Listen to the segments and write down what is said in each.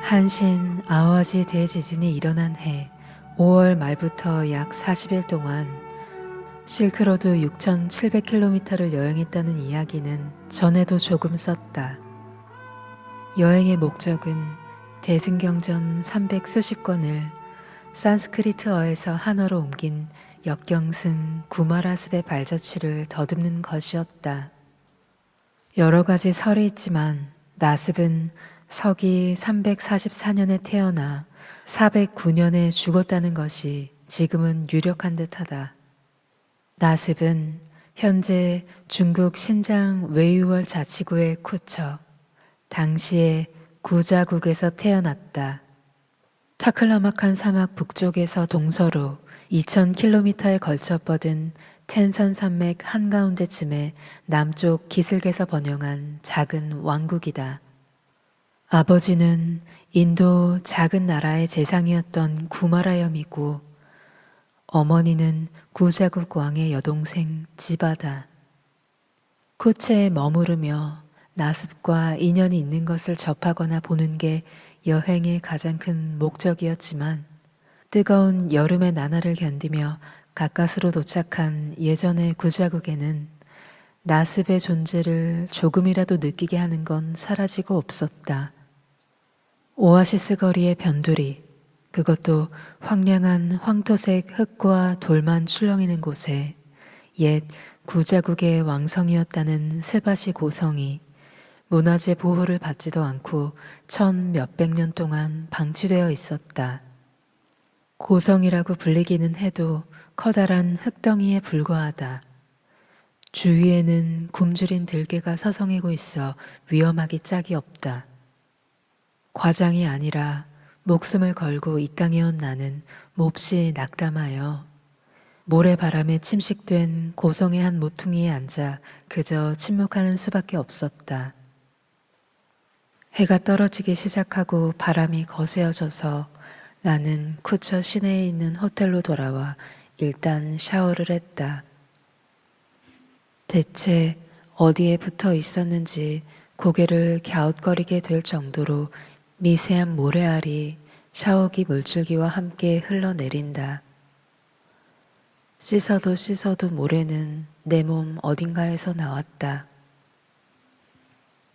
한신 아와지 대지진이 일어난 해 5월 말부터 약 40일 동안 실크로드 6,700km를 여행했다는 이야기는 전에도 조금 썼다. 여행의 목적은 대승경전 300수십 권을 산스크리트어에서 한어로 옮긴 역경승 구마라습의 발자취를 더듬는 것이었다. 여러 가지 설이 있지만 나습은 서기 344년에 태어나 409년에 죽었다는 것이 지금은 유력한 듯하다. 나습은 현재 중국 신장 웨이월 자치구의 쿠처, 당시의 구자국에서 태어났다. 타클라마칸 사막 북쪽에서 동서로 2000km에 걸쳐 뻗은 첸산 산맥 한가운데쯤에 남쪽 기슭에서 번영한 작은 왕국이다. 아버지는 인도 작은 나라의 재상이었던 구마라염이고 어머니는 구자국 왕의 여동생 지바다. 쿠체에 머무르며 나습과 인연이 있는 것을 접하거나 보는 게 여행의 가장 큰 목적이었지만 뜨거운 여름의 나날을 견디며 가까스로 도착한 예전의 구자국에는 나습의 존재를 조금이라도 느끼게 하는 건 사라지고 없었다. 오아시스 거리의 변두리, 그것도 황량한 황토색 흙과 돌만 출렁이는 곳에 옛 구자국의 왕성이었다는 스바시 고성이 문화재 보호를 받지도 않고 천 몇백 년 동안 방치되어 있었다. 고성이라고 불리기는 해도 커다란 흙덩이에 불과하다. 주위에는 굶주린 들개가 서성이고 있어 위험하기 짝이 없다. 과장이 아니라 목숨을 걸고 이 땅에 온 나는 몹시 낙담하여 모래바람에 침식된 고성의 한 모퉁이에 앉아 그저 침묵하는 수밖에 없었다. 해가 떨어지기 시작하고 바람이 거세어져서 나는 쿠처 시내에 있는 호텔로 돌아와 일단 샤워를 했다. 대체 어디에 붙어 있었는지 고개를 갸웃거리게 될 정도로 미세한 모래알이 샤워기 물줄기와 함께 흘러내린다. 씻어도 씻어도 모래는 내 몸 어딘가에서 나왔다.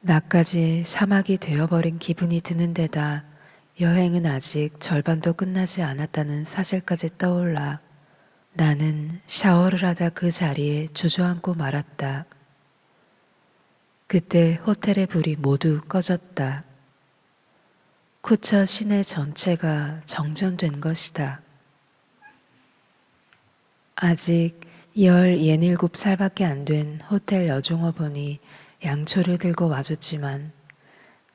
나까지 사막이 되어버린 기분이 드는 데다 여행은 아직 절반도 끝나지 않았다는 사실까지 떠올라 나는 샤워를 하다 그 자리에 주저앉고 말았다. 그때 호텔의 불이 모두 꺼졌다. 쿠처 시내 전체가 정전된 것이다. 아직 17살밖에 안 된 호텔 여종업원이 양초를 들고 와줬지만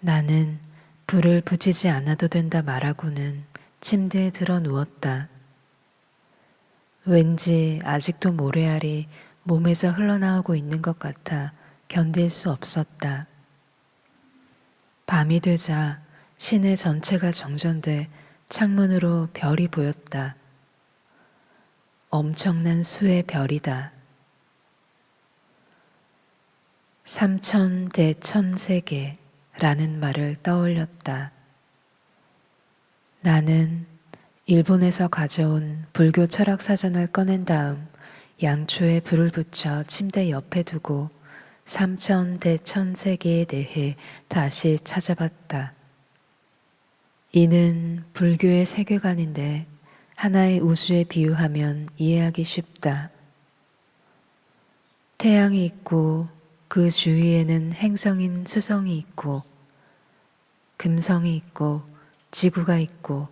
나는 불을 붙이지 않아도 된다 말하고는 침대에 들어 누웠다. 왠지 아직도 모래알이 몸에서 흘러나오고 있는 것 같아 견딜 수 없었다. 밤이 되자 시내 전체가 정전돼 창문으로 별이 보였다. 엄청난 수의 별이다. 3,000대천세계라는 말을 떠올렸다. 나는 일본에서 가져온 불교 철학 사전을 꺼낸 다음 양초에 불을 붙여 침대 옆에 두고 3,000대천세계에 대해 다시 찾아봤다. 이는 불교의 세계관인데 하나의 우주에 비유하면 이해하기 쉽다. 태양이 있고 그 주위에는 행성인 수성이 있고 금성이 있고 지구가 있고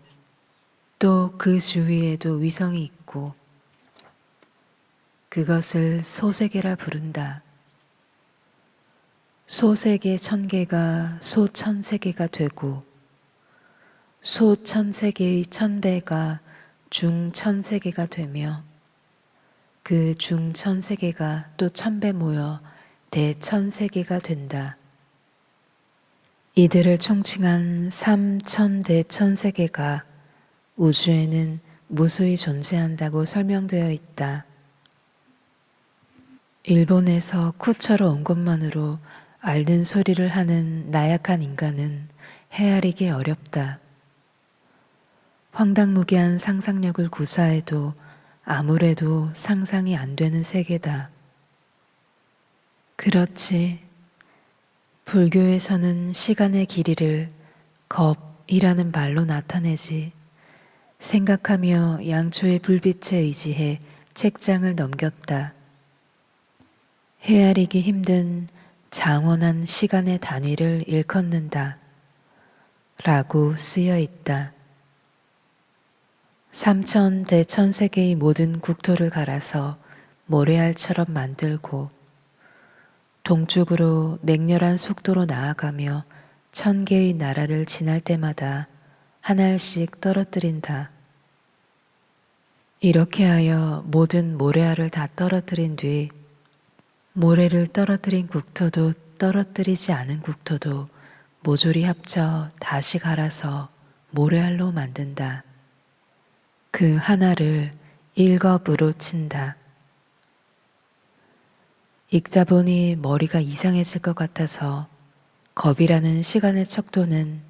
또 그 주위에도 위성이 있고 그것을 소세계라 부른다. 소세계 1000개가 소천세계가 되고 소천세계의 1000배가 중천세계가 되며 그 중천세계가 또 1000배 모여 대천세계가 된다. 이들을 총칭한 3천대천세계가 우주에는 무수히 존재한다고 설명되어 있다. 일본에서 쿠처로 온 것만으로 앓는 소리를 하는 나약한 인간은 헤아리기 어렵다. 황당무계한 상상력을 구사해도 아무래도 상상이 안 되는 세계다. 그렇지. 불교에서는 시간의 길이를 겁이라는 말로 나타내지. 생각하며 양초의 불빛에 의지해 책장을 넘겼다. 헤아리기 힘든 장원한 시간의 단위를 일컫는다. 라고 쓰여 있다. 3천대천세계의 모든 국토를 갈아서 모래알처럼 만들고 동쪽으로 맹렬한 속도로 나아가며 1000개의 나라를 지날 때마다 한 알씩 떨어뜨린다. 이렇게 하여 모든 모래알을 다 떨어뜨린 뒤 모래를 떨어뜨린 국토도 떨어뜨리지 않은 국토도 모조리 합쳐 다시 갈아서 모래알로 만든다. 그 하나를 일겁으로 친다. 읽다 보니 머리가 이상해질 것 같아서 겁이라는 시간의 척도는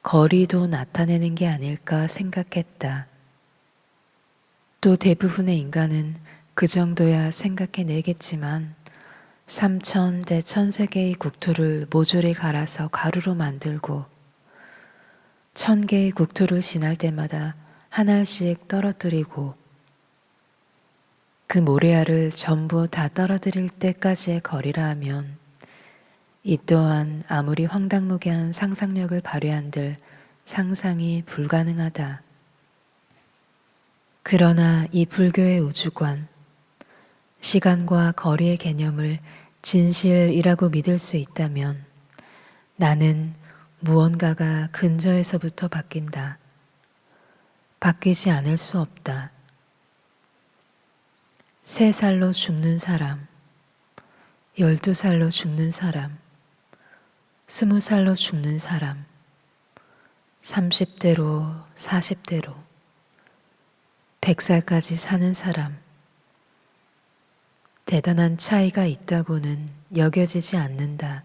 거리도 나타내는 게 아닐까 생각했다. 또 대부분의 인간은 그 정도야 생각해내겠지만 3천대천세계의 국토를 모조리 갈아서 가루로 만들고 1000개의 국토를 지날 때마다 한 알씩 떨어뜨리고 그 모래알을 전부 다 떨어뜨릴 때까지의 거리라 하면 이 또한 아무리 황당무계한 상상력을 발휘한들 상상이 불가능하다. 그러나 이 불교의 우주관, 시간과 거리의 개념을 진실이라고 믿을 수 있다면 나는 무언가가 근저에서부터 바뀐다. 바뀌지 않을 수 없다. 3살로 죽는 사람, 12살로 죽는 사람, 20살로 죽는 사람, 30대로 40대로 100살까지 사는 사람, 대단한 차이가 있다고는 여겨지지 않는다.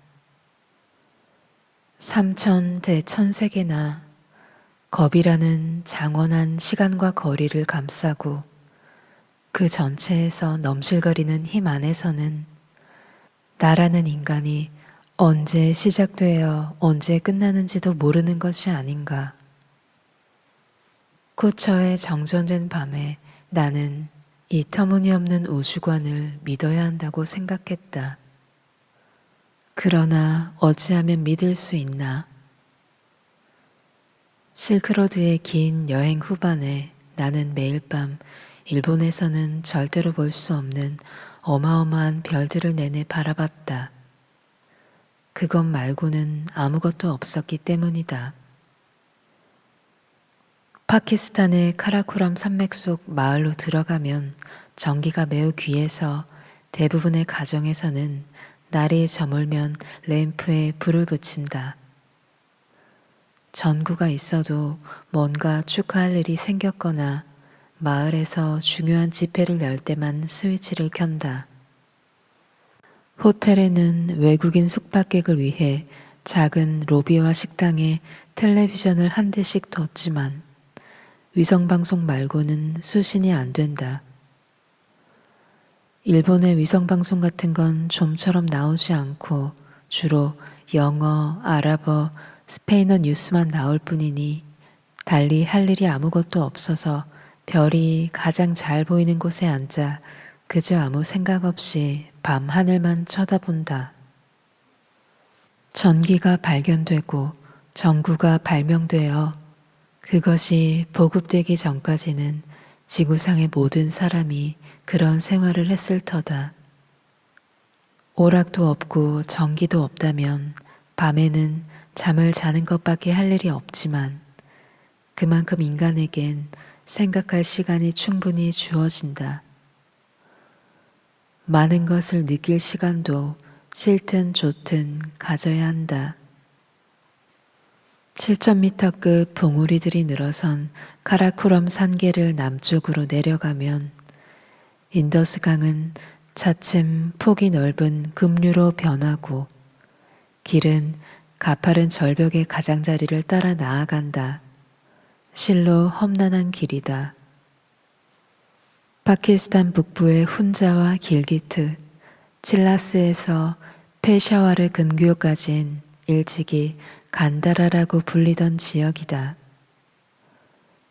3천대천세계나 겁이라는 장원한 시간과 거리를 감싸고 그 전체에서 넘실거리는 힘 안에서는 나라는 인간이 언제 시작되어 언제 끝나는지도 모르는 것이 아닌가. 쿠처의 정전된 밤에 나는 이 터무니없는 우주관을 믿어야 한다고 생각했다. 그러나 어찌하면 믿을 수 있나? 실크로드의 긴 여행 후반에 나는 매일 밤 일본에서는 절대로 볼 수 없는 어마어마한 별들을 내내 바라봤다. 그것 말고는 아무것도 없었기 때문이다. 파키스탄의 카라코람 산맥 속 마을로 들어가면 전기가 매우 귀해서 대부분의 가정에서는 날이 저물면 램프에 불을 붙인다. 전구가 있어도 뭔가 축하할 일이 생겼거나 마을에서 중요한 집회를 열 때만 스위치를 켠다. 호텔에는 외국인 숙박객을 위해 작은 로비와 식당에 텔레비전을 한 대씩 뒀지만 위성방송 말고는 수신이 안 된다. 일본의 위성방송 같은 건 좀처럼 나오지 않고 주로 영어, 아랍어, 스페인어 뉴스만 나올 뿐이니 달리 할 일이 아무것도 없어서 별이 가장 잘 보이는 곳에 앉아 그저 아무 생각 없이 밤 하늘만 쳐다본다. 전기가 발견되고 전구가 발명되어 그것이 보급되기 전까지는 지구상의 모든 사람이 그런 생활을 했을 터다. 오락도 없고 전기도 없다면 밤에는 잠을 자는 것밖에 할 일이 없지만 그만큼 인간에겐 생각할 시간이 충분히 주어진다. 많은 것을 느낄 시간도 싫든 좋든 가져야 한다. 7,000m급 봉우리들이 늘어선 카라코럼 산계를 남쪽으로 내려가면 인더스강은 차츰 폭이 넓은 급류로 변하고 길은 가파른 절벽의 가장자리를 따라 나아간다. 실로 험난한 길이다. 파키스탄 북부의 훈자와 길기트, 칠라스에서 페샤와르 근교까지는 일찍이 간다라라고 불리던 지역이다.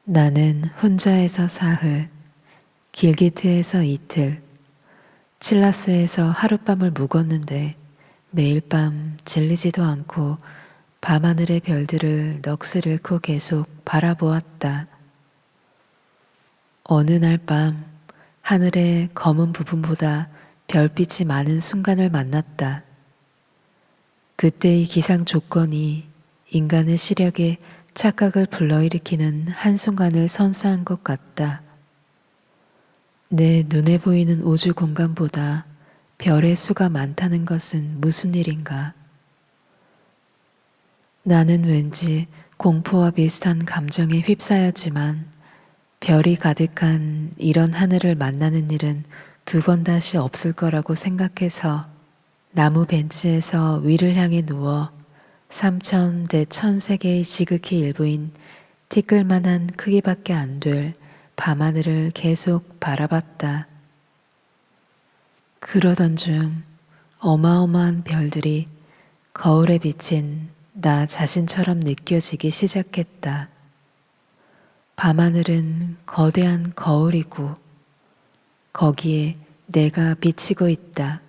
나는 훈자에서 사흘, 길기트에서 이틀, 칠라스에서 하룻밤을 묵었는데 매일 밤 질리지도 않고 밤하늘의 별들을 넋을 잃고 계속 바라보았다. 어느 날 밤 하늘의 검은 부분보다 별빛이 많은 순간을 만났다. 그때의 기상 조건이 인간의 시력에 착각을 불러일으키는 한순간을 선사한 것 같다. 내 눈에 보이는 우주 공간보다 별의 수가 많다는 것은 무슨 일인가? 나는 왠지 공포와 비슷한 감정에 휩싸였지만 별이 가득한 이런 하늘을 만나는 일은 두 번 다시 없을 거라고 생각해서 나무 벤치에서 위를 향해 누워 3,000대 1,000세계의 지극히 일부인 티끌만한 크기밖에 안 될 밤하늘을 계속 바라봤다. 그러던 중 어마어마한 별들이 거울에 비친 나 자신처럼 느껴지기 시작했다. 밤하늘은 거대한 거울이고 거기에 내가 비치고 있다.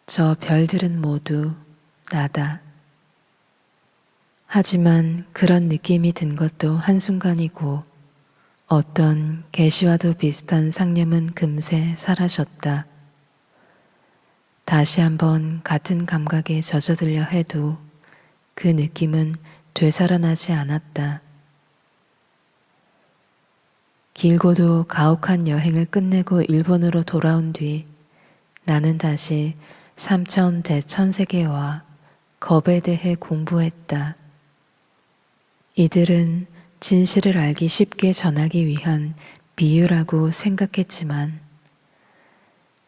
저 별들은 모두 나다. 하지만 그런 느낌이 든 것도 한순간이고 어떤 계시와도 비슷한 상념은 금세 사라졌다. 다시 한번 같은 감각에 젖어들려 해도 그 느낌은 되살아나지 않았다. 길고도 가혹한 여행을 끝내고 일본으로 돌아온 뒤 나는 다시 3,000대 1,000세계와 겁에 대해 공부했다. 이들은 진실을 알기 쉽게 전하기 위한 비유라고 생각했지만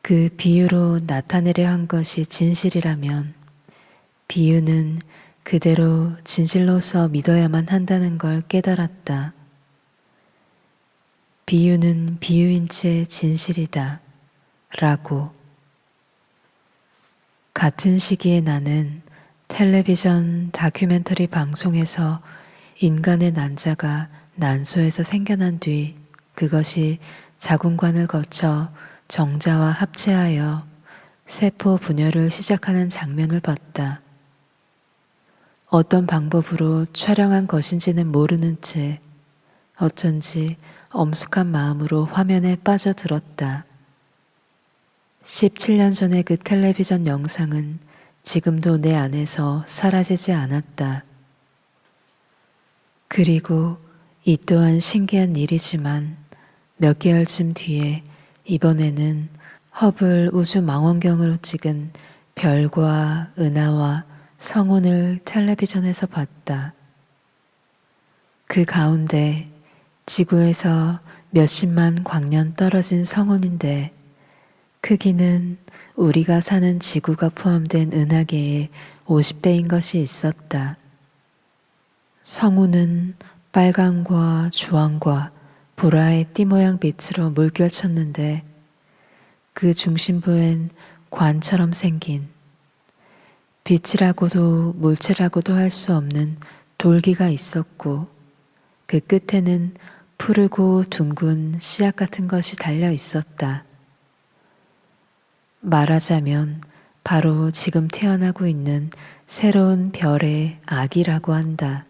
그 비유로 나타내려 한 것이 진실이라면 비유는 그대로 진실로서 믿어야만 한다는 걸 깨달았다. 비유는 비유인 채 진실이다. 라고. 같은 시기에 나는 텔레비전 다큐멘터리 방송에서 인간의 난자가 난소에서 생겨난 뒤 그것이 자궁관을 거쳐 정자와 합체하여 세포 분열을 시작하는 장면을 봤다. 어떤 방법으로 촬영한 것인지는 모르는 채 어쩐지 엄숙한 마음으로 화면에 빠져들었다. 17년 전의 그 텔레비전 영상은 지금도 내 안에서 사라지지 않았다. 그리고 이 또한 신기한 일이지만 몇 개월쯤 뒤에 이번에는 허블 우주망원경으로 찍은 별과 은하와 성운을 텔레비전에서 봤다. 그 가운데 지구에서 몇십만 광년 떨어진 성운인데 크기는 우리가 사는 지구가 포함된 은하계의 50배인 것이 있었다. 성운은 빨강과 주황과 보라의 띠 모양 빛으로 물결쳤는데 그 중심부엔 관처럼 생긴 빛이라고도 물체라고도 할 수 없는 돌기가 있었고 그 끝에는 푸르고 둥근 씨앗 같은 것이 달려 있었다. 말하자면 바로 지금 태어나고 있는 새로운 별의 아기라고 한다.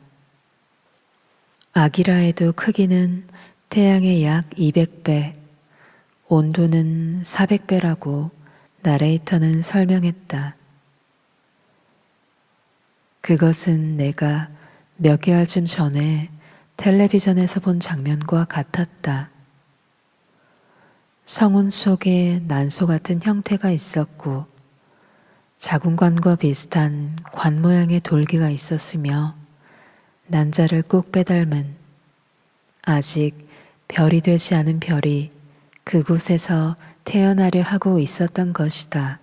아기라 해도 크기는 태양의 약 200배, 온도는 400배라고 나레이터는 설명했다. 그것은 내가 몇 개월쯤 전에 텔레비전에서 본 장면과 같았다. 성운 속에 난소 같은 형태가 있었고 자궁관과 비슷한 관 모양의 돌기가 있었으며 난자를 꼭 빼닮은 아직 별이 되지 않은 별이 그곳에서 태어나려 하고 있었던 것이다.